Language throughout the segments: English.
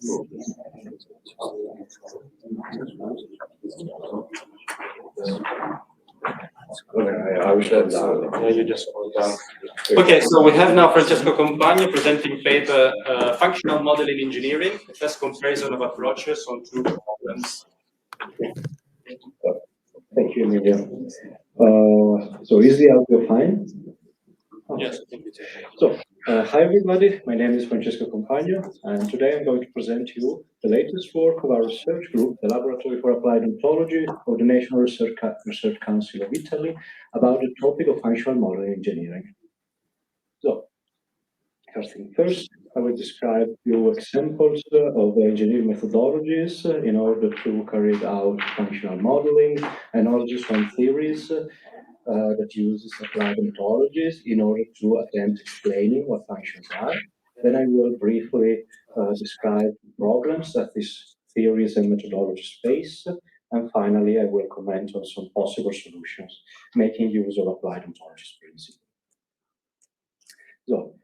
You just scroll down. Okay, so we have now Francesco Compagno presenting paper Functional Modeling Engineering, the first comparison of approaches on two problems. Thank you, Emilia. So is the audio fine? Yes, I think it's okay. So, hi everybody, my name is Francesco Compagno, and today I'm going to present to you the latest work of our research group, the Laboratory for Applied Ontology of the National Research Council of Italy, about the topic of functional modeling engineering. So, first thing first, I will describe a few examples of the engineering methodologies in order to carry out functional modeling, and also some theories that uses applied ontologies in order to attempt explaining what functions are. Then I will briefly describe problems that these theories and methodologies face. And finally, I will comment on some possible solutions, making use of applied ontologies principle. So,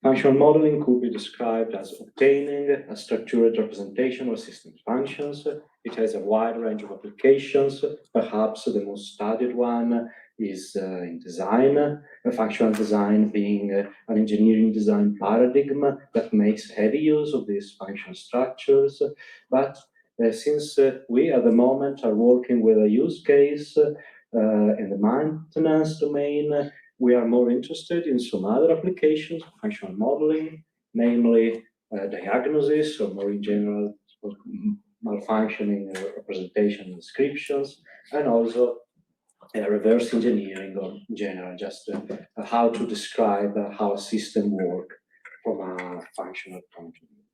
functional modeling could be described as obtaining a structured representation of system functions. It has a wide range of applications. Perhaps the most studied one is in design, functional design being an engineering design paradigm that makes heavy use of these functional structures. But since we at the moment are working with a use case in the maintenance domain, we are more interested in some other applications of functional modeling, namely diagnosis, or more in general, malfunctioning representation and descriptions, and also reverse engineering, or in general, just how to describe how a system works from a functional point of view.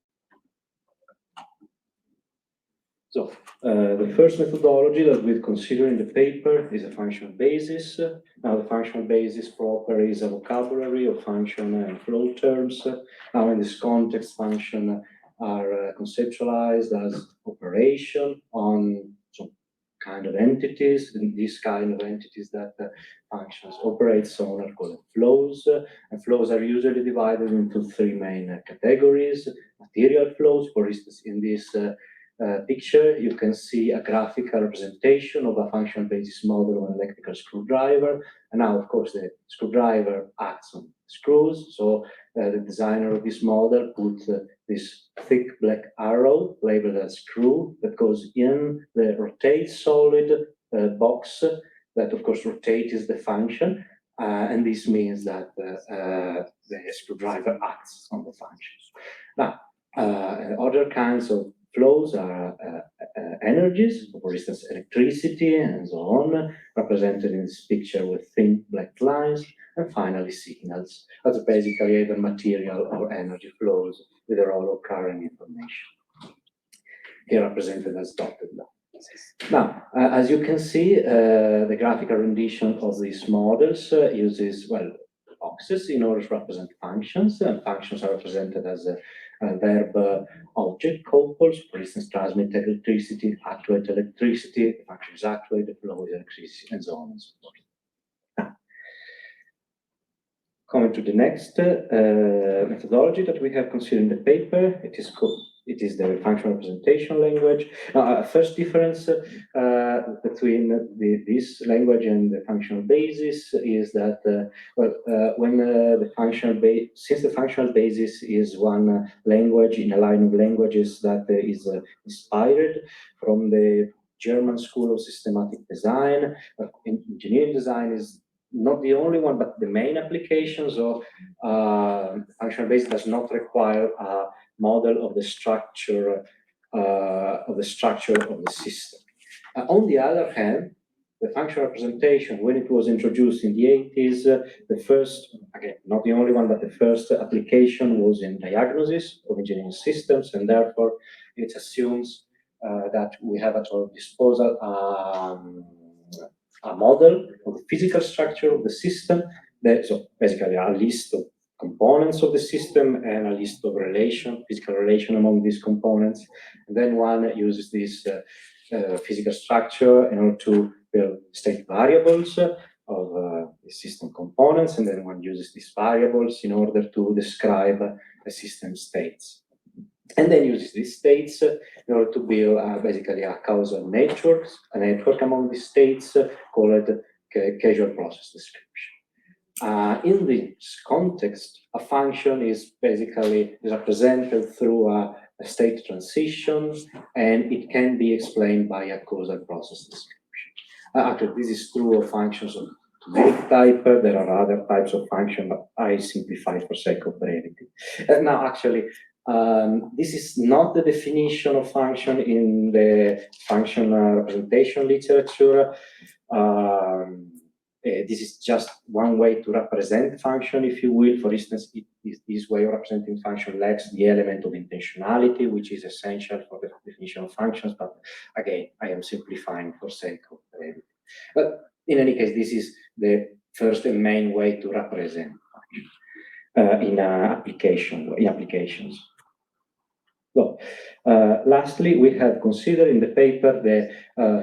So, the first methodology that we'll consider in the paper is a functional basis. Now, the functional basis proper is a vocabulary of function and flow terms. Now, in this context, functions are conceptualized as operation on some kind of entities, and these kind of entities that functions operates on are called flows. And flows are usually divided into three main categories. Material flows, for instance, in this picture, you can see a graphical representation of a functional basis model of an electrical screwdriver. And now, of course, the screwdriver acts on screws. So the designer of this model put this thick black arrow labeled as screw that goes in the rotate solid box that, of course, rotate is the function. And this means that the screwdriver acts on the functions. Now, other kinds of flows are energies, for instance, electricity and so on, represented in this picture with thin black lines, and finally signals. That's basically either material or energy flows with a role of current information. Here represented as dotted lines. Now, as you can see, the graphical rendition of these models uses, well, boxes in order to represent functions, and functions are represented as verb object couples, for instance, transmit electricity, actuate electricity, the function is actuate, the flow is electricity, and so on and so forth. Now, coming to the next methodology that we have considered in the paper, it is the functional representation language. Now, first difference between this language and the functional basis is that, when the functional since the functional basis is one language in a line of languages that is inspired from the German School of Systematic Design, engineering design is not the only one, but the main application. So functional basis does not require a model of the structure of the system. On the other hand, the functional representation, when it was introduced in the 80s, the first, again, not the only one, but the first application was in diagnosis of engineering systems, and therefore it assumes that we have at our disposal a model of the physical structure of the system, so basically a list of components of the system and a list of physical relation among these components. And then one uses this physical structure in order to build state variables of the system components, and then one uses these variables in order to describe the system states. and then uses these states in order to build basically a causal network among these states called causal process description. In this context, a function is basically represented through a state transition, and it can be explained by a causal process description. Actually, this is true of functions of numeric type. There are other types of function, but I simplify for sake of brevity. Now, actually, this is not the definition of function in the function representation literature. This is just one way to represent function, if you will. For instance, this way of representing function lacks the element of intentionality, which is essential for the definition of functions. But again, I am simplifying for sake of brevity. But in any case, this is the first and main way to represent function in applications. So, lastly, we have considered in the paper the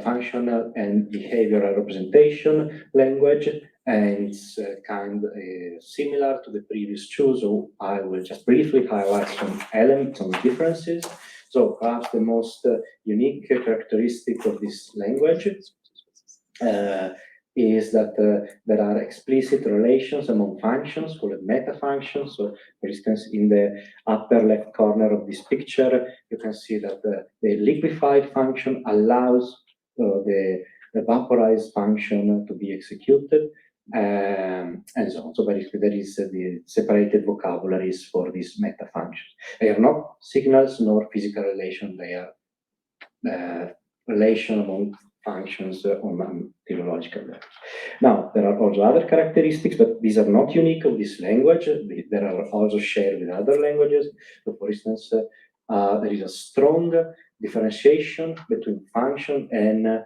functional and behavioral representation language, and it's kind of similar to the previous two, so I will just briefly highlight some elements, some differences. So perhaps the most unique characteristic of this language is that there are explicit relations among functions called meta functions. So, for instance, in the upper left corner of this picture, you can see that the liquefied function allows the vaporized function to be executed, and so on. So basically, there is the separated vocabularies for these meta functions. They are not signals nor physical relation. They are relation among functions on teleological level. Now, there are also other characteristics, but these are not unique of this language. They are also shared with other languages. So, for instance, there is a strong differentiation between function and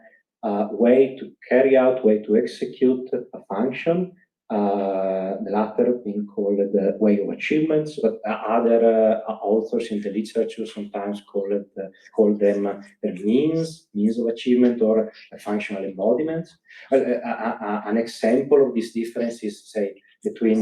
way to carry out, way to execute a function. The latter being called the way of achievements, but other authors in the literature sometimes call them means of achievement or functional embodiment. An example of this difference is, say, between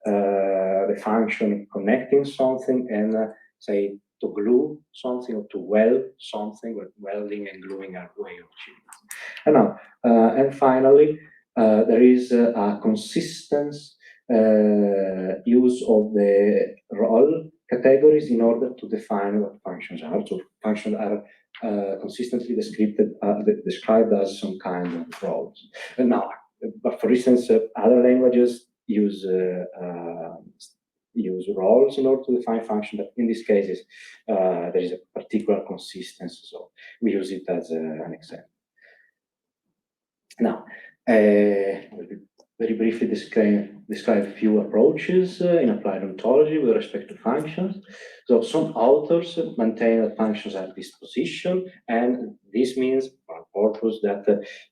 the function connecting something and, say, to glue something or to weld something, where welding and gluing are way of achievement. And now, and finally, there is a consistent use of the role categories in order to define what functions are. So functions are consistently described as some kind of roles. And now, but for instance, other languages use roles in order to define function, but in these cases, there is a particular consistency, so we use it as an example. Now, I will very briefly describe a few approaches in applied ontology with respect to functions. So some authors maintain that functions are disposition, and this means, for purpose, that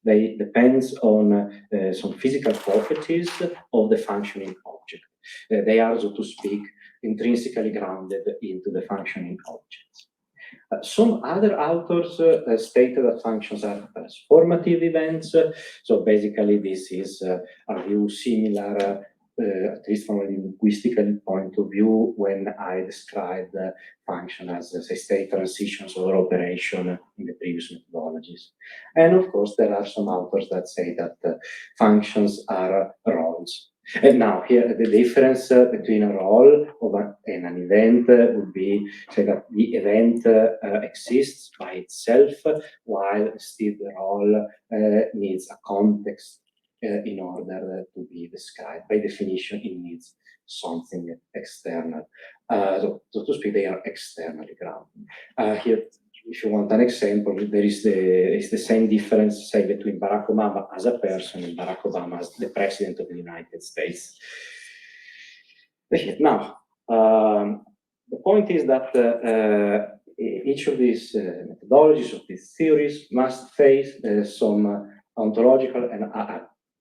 they depends on some physical properties of the functioning object. They are, so to speak, intrinsically grounded into the functioning objects. Some other authors stated that functions are transformative events. So basically, this is a view similar, at least from a linguistic point of view, when I described the function as, say, state transitions or operation in the previous methodologies. And of course, there are some authors that say that functions are roles. And now here, the difference between a role and an event would be, say, that the event exists by itself, while still the role needs a context in order to be described. By definition, it needs something external. So to speak, they are externally grounded. Here, if you want an example, there is the same difference, say, between Barack Obama as a person and Barack Obama as the president of the United States. Now, the point is that each of these methodologies, of these theories, must face some ontological and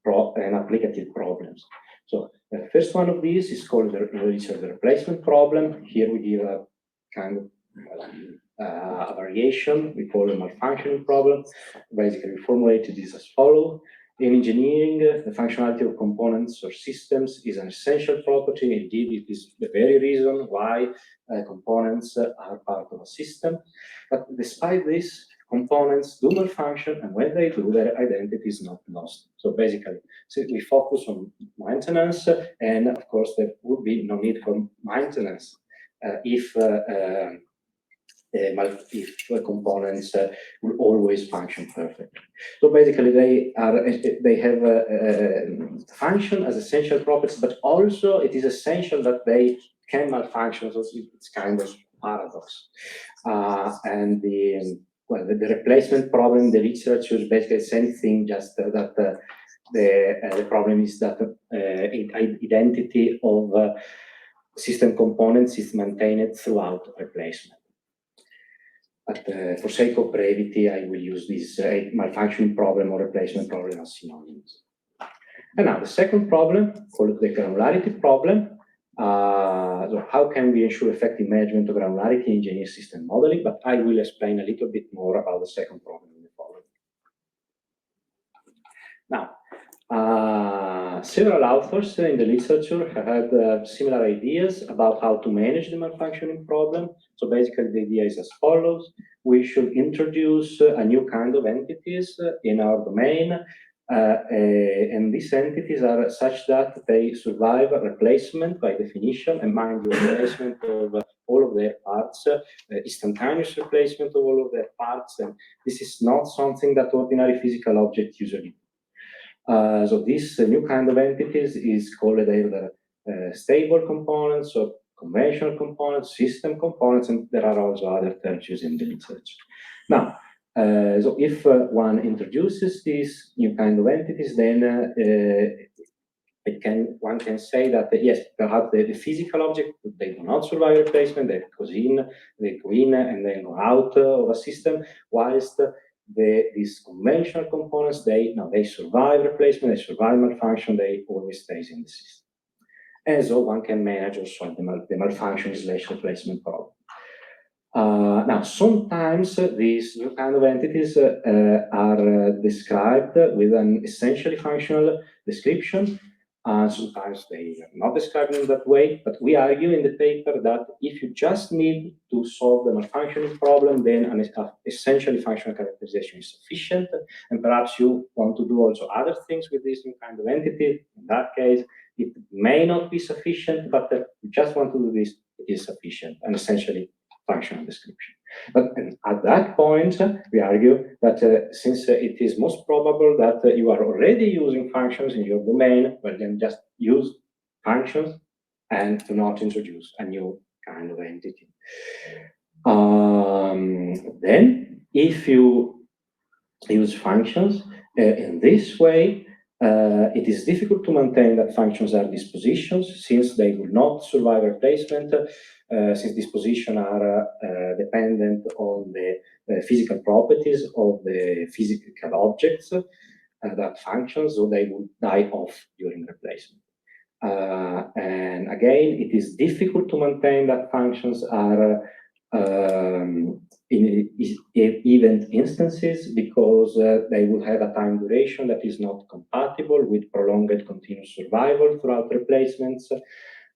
applicative problems. So the first one of these is called the replacement problem. Here we give a kind of a variation. We call it a malfunctioning problem. Basically, we formulated this as follows. in engineering, the functionality of components or systems is an essential property. Indeed, it is the very reason why components are part of a system. But despite this, components do malfunction, and when they do, their identity is not lost. So basically, we focus on maintenance, and of course, there would be no need for maintenance if components will always function perfectly. So basically, they have function as essential properties, but also it is essential that they can malfunction. So it's kind of paradox. And the replacement problem in the literature is basically the same thing, just that the problem is that identity of system components is maintained throughout replacement. But for sake of brevity, I will use this malfunctioning problem or replacement problem as synonyms. And now the second problem, called the granularity problem. So how can we ensure effective management of granularity in engineer system modeling? But I will explain a little bit more about the second problem in the following. Now, several authors in the literature have had similar ideas about how to manage the malfunctioning problem. So basically, the idea is as follows. We should introduce a new kind of entities in our domain. And these entities are such that they survive replacement by definition, and mind you, replacement of all of their parts, instantaneous replacement of all of their parts. And this is not something that ordinary physical objects usually do. So this new kind of entities is called either stable components or conventional components, system components, and there are also other terms used in the literature. Now, so if one introduces these new kind of entities, then one can say that yes, perhaps the physical object, they do not survive replacement, they go in, and then go out of a system, whilst these conventional components, they survive replacement, they survive malfunction, they always stays in the system. And so one can manage also the malfunction / replacement problem. Now, sometimes these new kind of entities are described with an essentially functional description. Sometimes they are not described in that way, but we argue in the paper that if you just need to solve the malfunctioning problem, then an essentially functional characterization is sufficient. And perhaps you want to do also other things with this new kind of entity. In that case, it may not be sufficient, but you just want to do this, it is sufficient, and essentially functional description. But at that point, we argue that since it is most probable that you are already using functions in your domain, well, then just use functions and do not introduce a new kind of entity. Then, if you use functions in this way, it is difficult to maintain that functions are dispositions, since they will not survive replacement, since dispositions are dependent on the physical properties of the physical objects that function, so they will die off during replacement. And again, it is difficult to maintain that functions are in event instances, because they will have a time duration that is not compatible with prolonged continuous survival throughout replacements.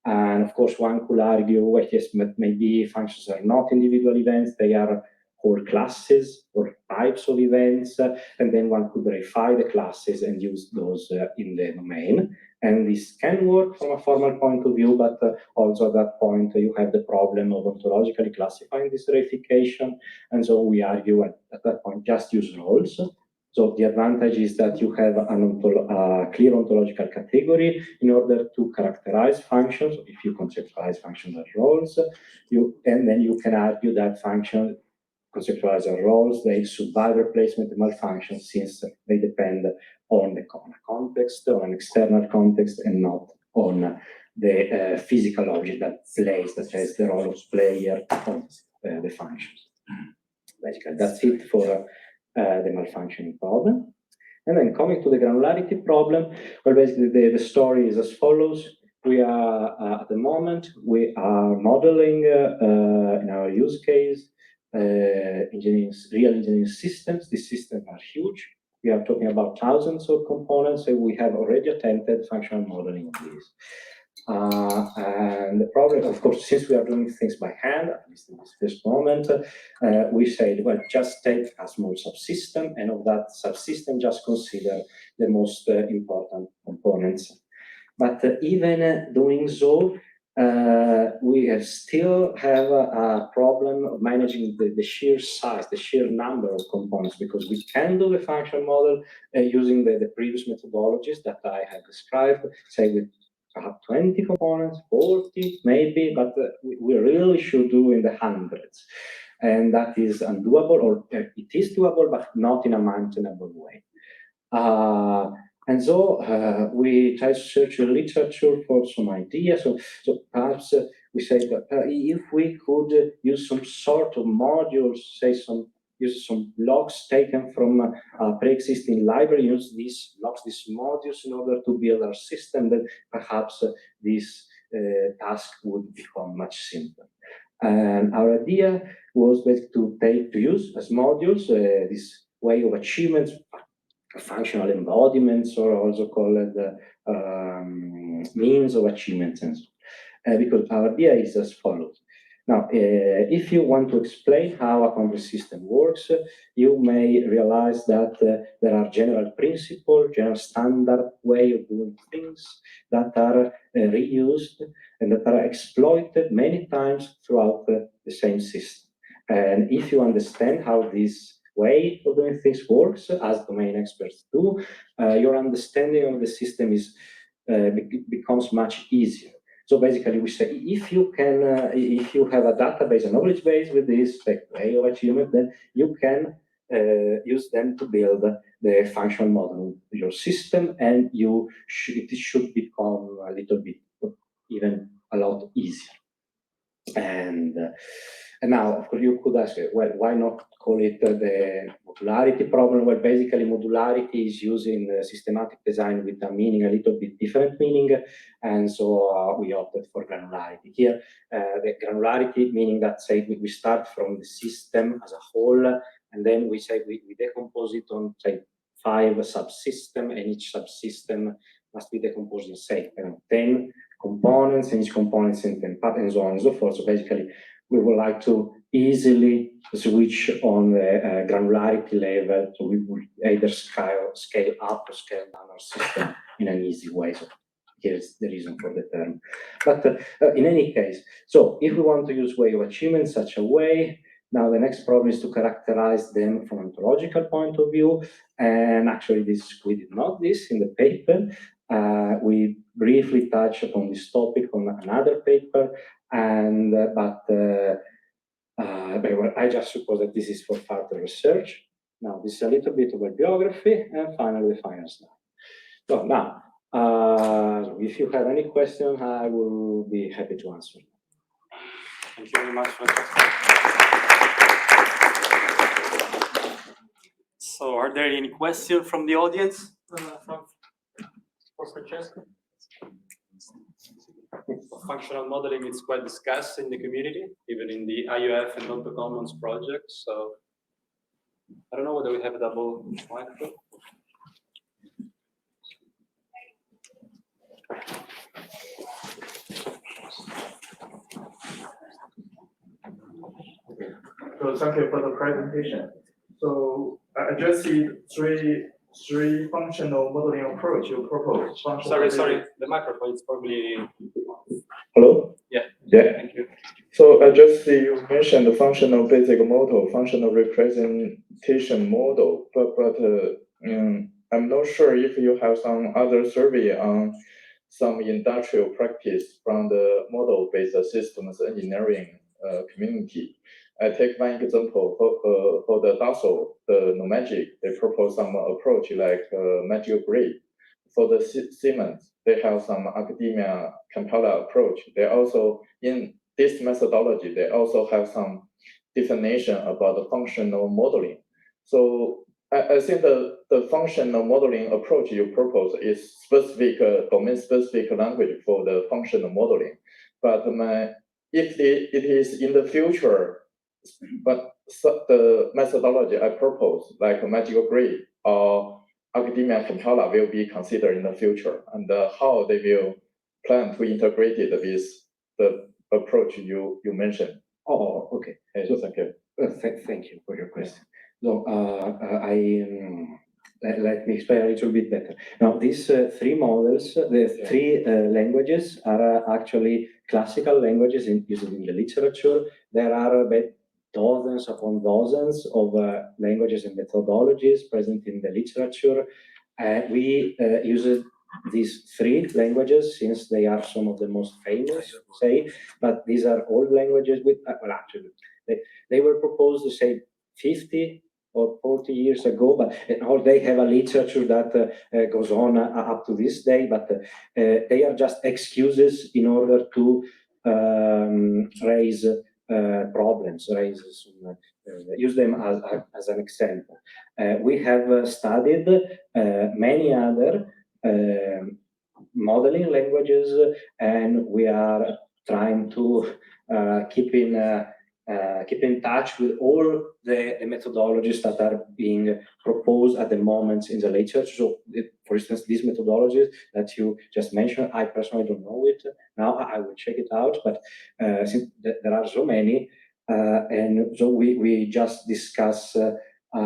And of course, one could argue, well, yes, maybe functions are not individual events, they are whole classes or types of events, and then one could verify the classes and use those in the domain. And this can work from a formal point of view, but also at that point you have the problem of ontologically classifying this verification. And so we argue at that point, just use roles. So the advantage is that you have a clear ontological category in order to characterize functions. If you conceptualize functions as roles, and then you can argue that functions conceptualized as roles, they survive replacement and malfunction, since they depend on a context, on an external context, and not on the physical object that has the role of player of the functions. Basically, that's it for the malfunctioning problem. And then coming to the granularity problem, well, basically the story is as follows. We are, at the moment, we are modeling in our use case, real engineering systems. These systems are huge. we are talking about thousands of components, so we have already attempted functional modeling of these. And the problem, of course, since we are doing things by hand, at least in this moment, we said, well, just take a small subsystem, and of that subsystem, just consider the most important components. But even doing so, we still have a problem of managing the sheer size, the sheer number of components, because we can do the functional model using the previous methodologies that I have described, say with perhaps 20 components, 40 maybe, but we really should do in the hundreds. And that is undoable, or it is doable, but not in a maintainable way. And so we try to search the literature for some ideas. So perhaps we say that if we could use some sort of modules, say use some logs taken from a pre-existing library, use these logs, these modules in order to build our system, then perhaps this task would become much simpler. And our idea was basically to use as modules this way of achievements, functional embodiments, or also called means of achievements, and so because our idea is as follows. Now, if you want to explain how a complex system works, you may realize that there are general principles, general standard way of doing things that are reused and that are exploited many times throughout the same system. And if you understand how this way of doing things works, as domain experts do, your understanding of the system is becomes much easier. So basically, we say if you can, if you have a database, a knowledge base with this way of achievement, then you can use them to build the functional model of your system, and it should become a little bit, even a lot easier. And now, of course, you could ask, well, why not call it the modularity problem? Well, basically, modularity is used in systematic design with a meaning, a little bit different meaning, and so we opted for granularity. Here, the granularity meaning that, say, we start from the system as a whole, and then we say we decompose it on, say, 5 subsystems, and each subsystem must be decomposed in, say, 10 components, and each component in 10 parts, and so on and so forth. So basically, we would like to easily switch on the granularity level, so we would either scale up or scale down our system in an easy way. So here's the reason for the term. But in any case, so if we want to use way of achievement such a way, now the next problem is to characterize them from an ontological point of view. And actually, we did not this in the paper. We briefly touched upon this topic on another paper, and but I just suppose that this is for further research. Now, this is a little bit of a biography, and finally, the final slide. So now, if you have any question, I will be happy to answer. Thank you very much, Francesco. So, are there any questions from the audience for Francesco? Functional modeling is quite discussed in the community, even in the IUF and Notebook Commons projects. So, I don't know whether we have a double microphone. So thank you for the presentation. So I just see three functional modeling approach you propose. Sorry, the microphone is probably. Hello? Yeah. Thank you. So I just see you mentioned the functional basic model, functional representation model, but I'm not sure if you have some other survey on some industrial practice from the model-based systems engineering community. I take one example for the Dassault, the Nomagic. They propose some approach like Magical Grid. For the Siemens, they have some academia compiler approach. They also, in this methodology, they also have some definition about the functional modeling. So I think the functional modeling approach you propose is specific, domain-specific language for the functional modeling. But if it is in the future, but the methodology I propose, like Magical Grid or academia and Kampala will be considered in the future, and how they will plan to integrate it with the approach you mentioned. Oh, okay. So thank you. Thank you for your question. So let me explain a little bit better. Now, these three models, the three languages are actually classical languages used in the literature. There are about dozens upon dozens of languages and methodologies present in the literature. We use these three languages since they are some of the most famous, say, but these are old languages with, well, actually, they were proposed to say 50 or 40 years ago, but they have a literature that goes on up to this day, but they are just excuses in order to raise problems, use them as an example. We have studied many other modeling languages, and we are trying to keep in touch with all the methodologies that are being proposed at the moment in the literature. So, for instance, these methodologies that you just mentioned, I personally don't know it. Now I will check it out, but since there are so many, and so we just discuss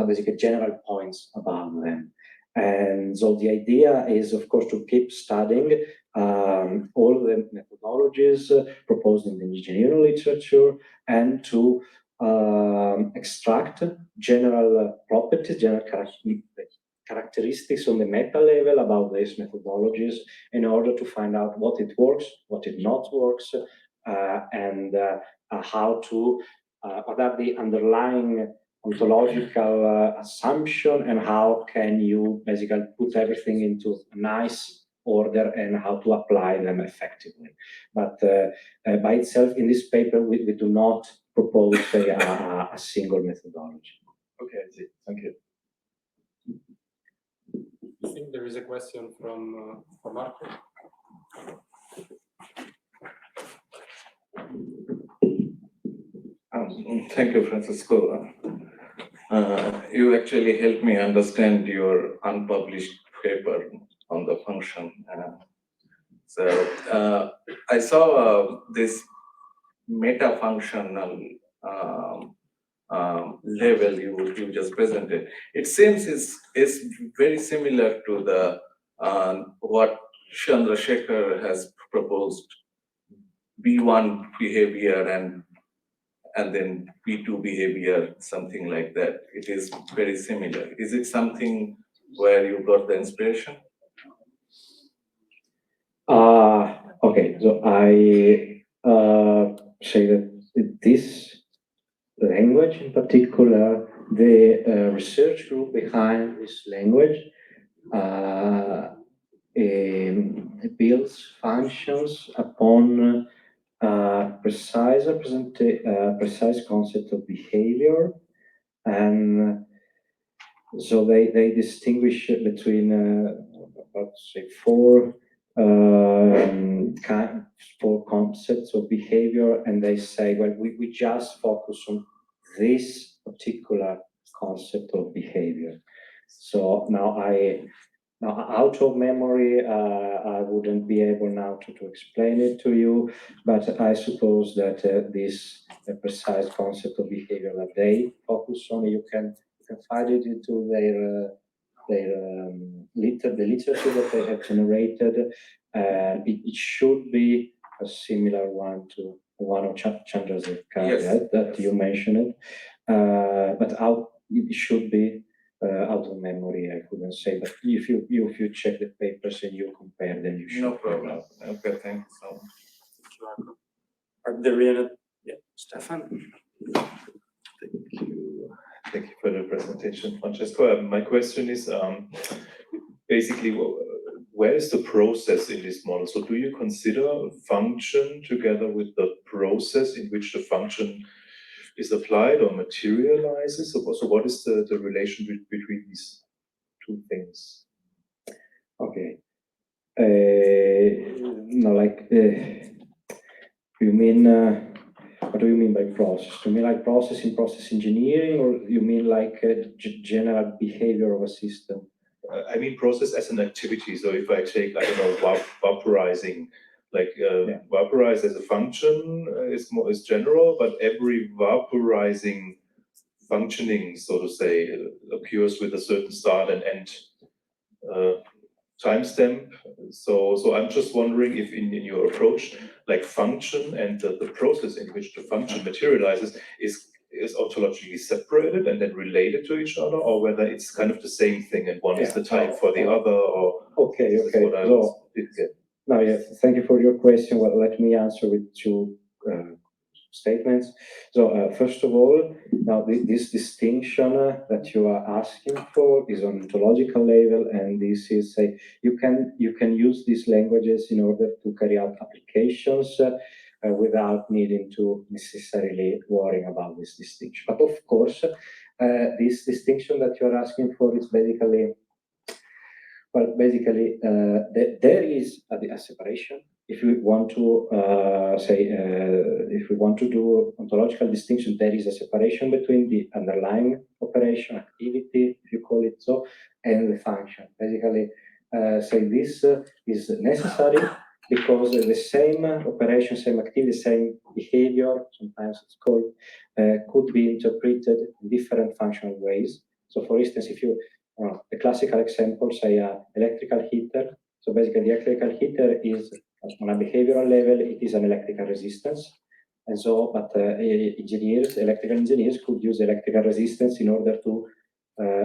basically general points about them. And so the idea is, of course, to keep studying all the methodologies proposed in the engineering literature and to extract general properties, general characteristics on the meta level about these methodologies in order to find out what it works, what it not works, and how to, what are the underlying ontological assumption, and how can you basically put everything into a nice order and how to apply them effectively. But by itself, in this paper, we do not propose a single methodology. Okay, I see. Thank you. I think there is a question from Marco. Thank you, Francisco. You actually helped me understand your unpublished paper on the function. So I saw this meta-functional level you just presented. It seems is very similar to the what Chandrasekhar has proposed, B1 behavior and then P2 behavior, something like that. It is very similar. Is it something where you got the inspiration? Okay, so I say that this language in particular, the research group behind this language builds functions upon precise concept of behavior, and so they distinguish between let's say four concepts of behavior, and they say, well, we just focus on this particular concept of behavior. So now out of memory, I wouldn't be able now to explain it to you, but I suppose that this precise concept of behavior that they focus on, you can find it into the literature that they have generated. It should be a similar one to the one of Chandrasekhar, Yes. right, that you mentioned. But it should be out of memory. I couldn't say, but if you check the papers and you compare them, you should. No problem. Okay, thanks so much. Are there any? Yeah, Stefan. Thank you. Thank you for the presentation, Francesco. My question is basically, where is the process in this model? So do you consider function together with the process in which the function is applied or materializes? So what is the relation between these two things? Okay. No, like, you mean, what do you mean by process? Do you mean like process in process engineering, or you mean like general behavior of a system? I mean process as an activity. So if I take, I don't know, vaporizing, like vaporize as a function is general, but every vaporizing functioning, so to say, occurs with a certain start and end timestamp. So I'm just wondering if in your approach, like function and the process in which the function materializes is ontologically separated and then related to each other, or whether it's kind of the same thing and one is the type for the other, or Okay. this is what I didn't get. Now, yes, thank you for your question. Well, let me answer with two statements. So, first of all, now this distinction that you are asking for is on ontological level, and this is you can use these languages in order to carry out applications without needing to necessarily worrying about this distinction. But of course, this distinction that you are asking for is basically. Well, basically, there is a separation. If we want to if we want to do ontological distinction, there is a separation between the underlying operation, activity, if you call it so, and the function. Basically, this is necessary because the same operation, same activity, same behavior, sometimes it's called, could be interpreted in different functional ways. So, for instance, if you the classical example, say, electrical heater. So basically, the electrical heater is, on a behavioral level, it is an electrical resistance. And so, but electrical engineers could use electrical resistance in order to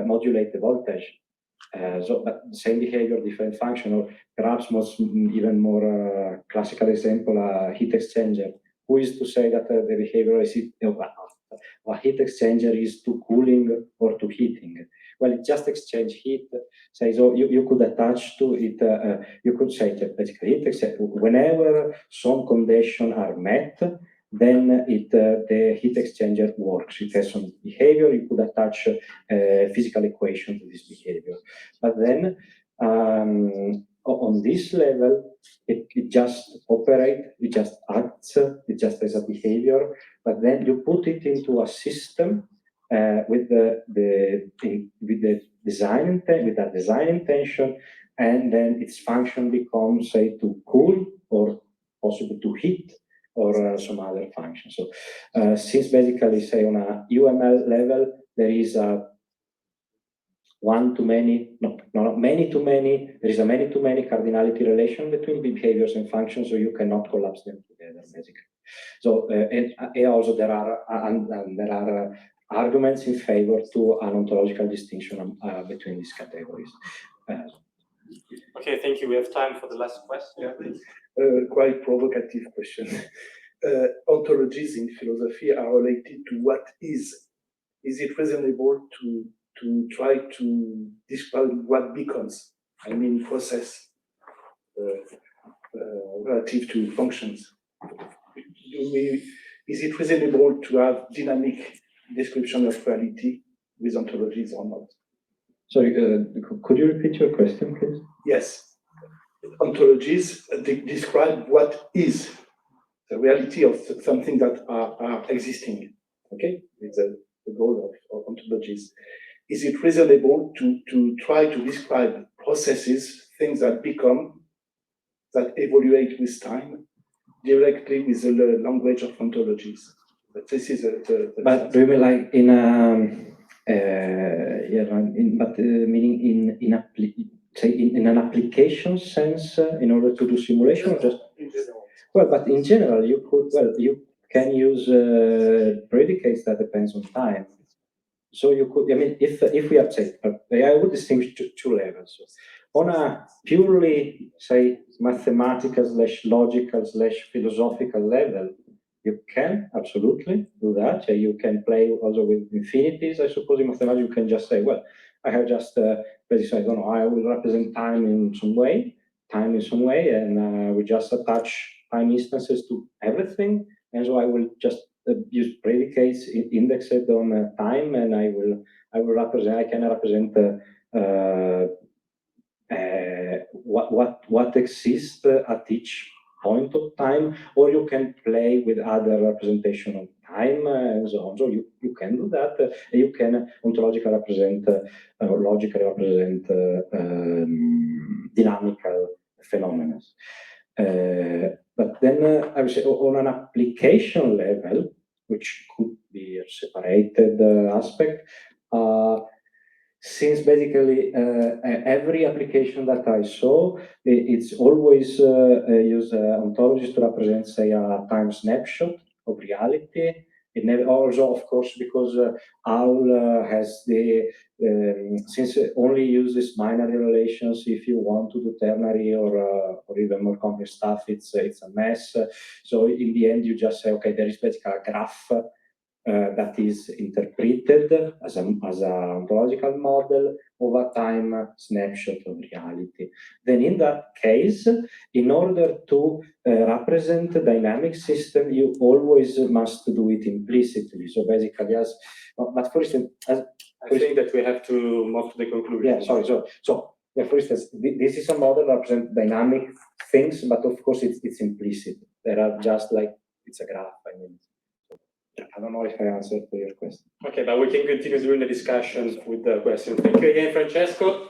modulate the voltage. But the same behavior, different function, or perhaps even more classical example, heat exchanger. Who is to say that the behavior is a heat exchanger is to cooling or to heating? Well, it just exchange heat. So you could attach to it, you could say that basically whenever some conditions are met, then the heat exchanger works. It has some behavior. You could attach a physical equation to this behavior. But then on this level, it just operates, it just acts, it just has a behavior. But then you put it into a system with the design intention, and then its function becomes, say, to cool or possibly to heat or some other function. So since basically, say, on a UML level, there is a many to many, there is a many to many cardinality relation between behaviors and functions, so you cannot collapse them together, basically. So, and also there are arguments in favor to an ontological distinction between these categories. Okay, thank you. We have time for the last question. Quite provocative question. Ontologies in philosophy are related to what is. Is it reasonable to try to describe what becomes? I mean, process relative to functions. Is it reasonable to have dynamic description of reality with ontologies or not? Sorry, could you repeat your question, please? Yes. Ontologies describe what is the reality of something that are existing. Okay, it's the goal of ontologies. Is it reasonable to try to describe processes, things that become, that evaluate with time, directly with the language of ontologies? But this is But do you mean like in meaning in an application sense, in order to do simulation, or just in general? Well, but in general, you can use predicates that depends on time. So you could, I mean, if we have, say, I would distinguish two levels. On a purely, say, mathematical / logical / philosophical level, you can absolutely do that. You can play also with infinities. I suppose in mathematics you can just say, well, I have just basically, I don't know, I will represent time in some way, and we just attach time instances to everything, and so I will just use predicates indexed on time, and I can represent what exists at each point of time, or you can play with other representation of time and so on. So you can do that. You can ontologically represent or logically represent dynamical phenomena. But then I would say on an application level, which could be a separated aspect, since basically every application that I saw, it's always use ontologies to represent, say, a time snapshot of reality. It never also, of course, because OWL has the since it only uses binary relations. If you want to do ternary or even more complex stuff, it's a mess. So in the end, you just say, okay, there is basically a graph that is interpreted as an ontological model of a time snapshot of reality. Then in that case, in order to represent the dynamic system, you always must do it implicitly. So basically, but for instance, I think that we have to move to the conclusion. yeah, sorry. So for instance, this is a model that represents dynamic things, but of course it's implicit. There are just like, it's a graph, I mean. I don't know if I answered to your question. Okay, but we can continue during the discussion with the question. Thank you again, Francesco.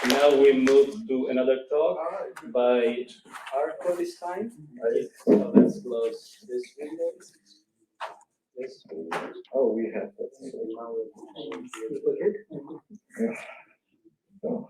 Now we move to another talk by Arco this time. So let's close this window. This window. Oh, we have that. So now we're Yeah. So,